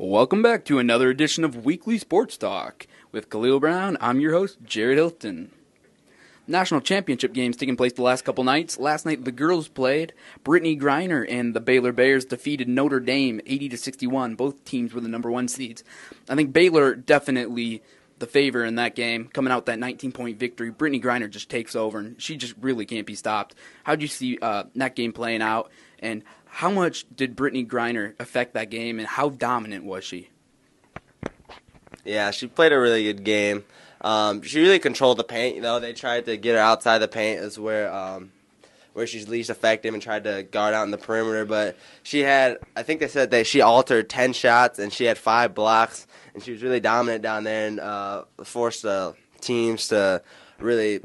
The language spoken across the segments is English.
Welcome back to another edition of Weekly Sports Talk. With Kalehl Brown, I'm your host, Jared Hilton. National championship games taking place the last couple nights. Last night the girls played. Brittany Griner and the Baylor Bears defeated Notre Dame 80-61. Both teams were the number one seeds. I think Baylor definitely the favor in that game, coming out with that 19-point victory. Brittany Griner just takes over, and she just really can't be stopped. How did you see that game playing out, and how much did Brittany Griner affect that game, and how dominant was she? Yeah, she played a really good game. She really controlled the paint. They tried to get her outside the paint is where she's least effective, and tried to guard out in the perimeter. But she had, I think they said that she altered 10 shots, and she had 5 blocks, and she was really dominant down there and forced the teams to really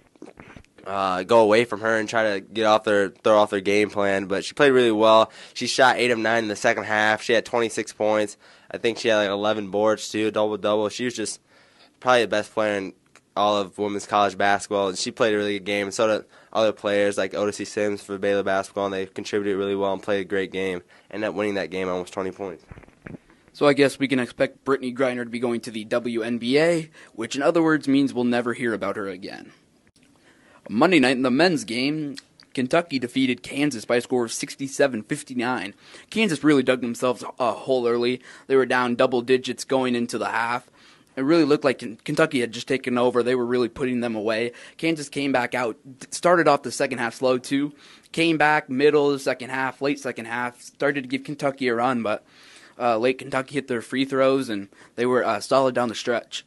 go away from her and try to throw off their game plan. But she played really well. She shot 8 of 9 in the second half. She had 26 points. I think she had like 11 boards too, double-double. She was just probably the best player in all of women's college basketball, and she played a really good game. And so did other players like Odyssey Sims for Baylor basketball, and they contributed really well and played a great game. Ended up winning that game almost 20 points. So I guess we can expect Brittany Griner to be going to the WNBA, which in other words means we'll never hear about her again. Monday night in the men's game, Kentucky defeated Kansas by a score of 67-59. Kansas really dug themselves a hole early. They were down double digits going into the half. It really looked like Kentucky had just taken over. They were really putting them away. Kansas came back out, started off the second half slow too, came back middle of the second half, late second half, started to give Kentucky a run, but late Kentucky hit their free throws, and they were solid down the stretch.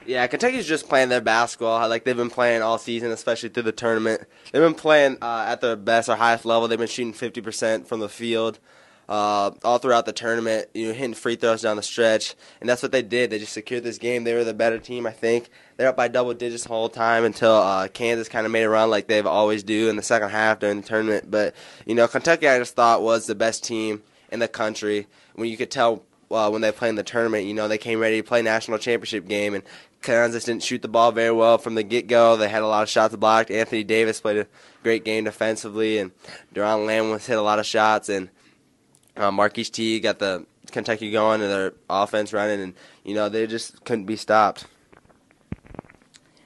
Yeah, Kentucky's just playing their basketball like they've been playing all season, especially through the tournament. They've been playing at their best or highest level. They've been shooting 50% from the field all throughout the tournament, hitting free throws down the stretch, and that's what they did. They just secured this game. They were the better team, I think. They're up by double digits the whole time until Kansas kind of made a run like they've always do in the second half during the tournament. But, Kentucky I just thought was the best team in the country. When you could tell when they played in the tournament, they came ready to play national championship game, and Kansas didn't shoot the ball very well from the get-go. They had a lot of shots blocked. Anthony Davis played a great game defensively, and Deron Lamb hit a lot of shots, and Marquise T got the Kentucky going and their offense running, and they just couldn't be stopped.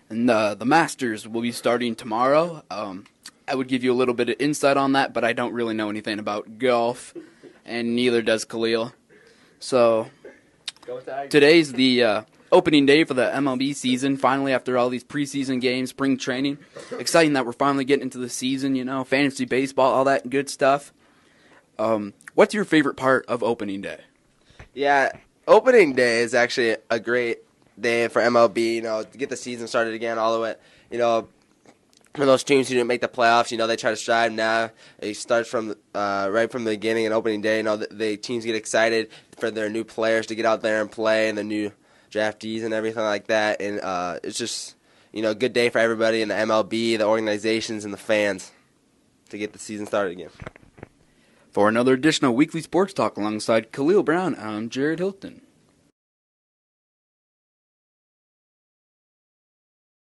And the Masters will be starting tomorrow. I would give you a little bit of insight on that, but I don't really know anything about golf, and neither does Kalehl. So today's the opening day for the MLB season, finally, after all these preseason games, spring training. Exciting that we're finally getting into the season, fantasy baseball, all that good stuff. What's your favorite part of opening day? Yeah, opening day is actually a great day for MLB, to get the season started again all the way, for those teams who didn't make the playoffs, they try to strive now. It starts from right from the beginning and opening day. The teams get excited for their new players to get out there and play, and the new draftees and everything like that. And it's just, a good day for everybody in the MLB, the organizations, and the fans to get the season started again. For another edition of Weekly Sports Talk alongside Kalehl Brown, I'm Jared Hilton.